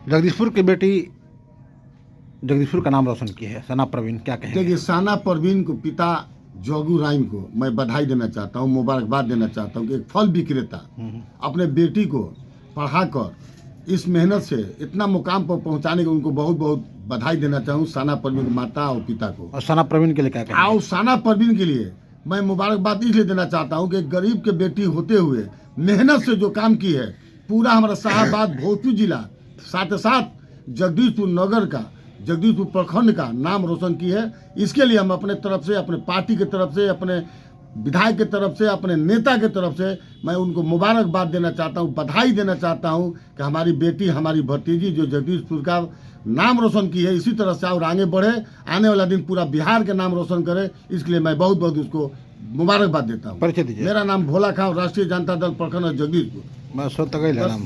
जगदीशपुर की बेटी जगदीशपुर का नाम रोशन की है सना प्रवीण, क्या कहेंगे? देखिए, सना परवीन को पिता जोगू राइम को मैं बधाई देना चाहता हूँ, मुबारकबाद देना चाहता हूँ कि एक फल विक्रेता अपने बेटी को पढ़ाकर इस मेहनत से इतना मुकाम पर पहुंचाने के उनको बहुत बहुत बधाई देना चाहूँ, सना परवीन की माता और पिता को। और सना प्रवीण के लिए क्या कहेंगे? और सना परवीन के लिए मैं मुबारकबाद इसलिए देना चाहता हूँ कि गरीब के बेटी होते हुए मेहनत से जो काम की है, पूरा हमारा शाहबाद भोजपुर जिला साथ साथ जगदीशपुर नगर का, जगदीशपुर प्रखंड का नाम रोशन की है। इसके लिए हम अपने तरफ से, अपने पार्टी के तरफ से, अपने विधायक के तरफ से, अपने नेता के तरफ से मैं उनको मुबारकबाद देना चाहता हूँ, बधाई देना चाहता हूँ कि हमारी बेटी, हमारी भतीजी जो जगदीशपुर का नाम रोशन की है, इसी तरह से और आगे बढ़े, आने वाला दिन पूरा बिहार के नाम रोशन करे। इसके लिए मैं बहुत बहुत उसको मुबारकबाद देता हूँ। परिचय दीजिए। मेरा नाम भोला खां, राष्ट्रीय जनता दल प्रखंड जगदीशपुर। मैं सो तक नाम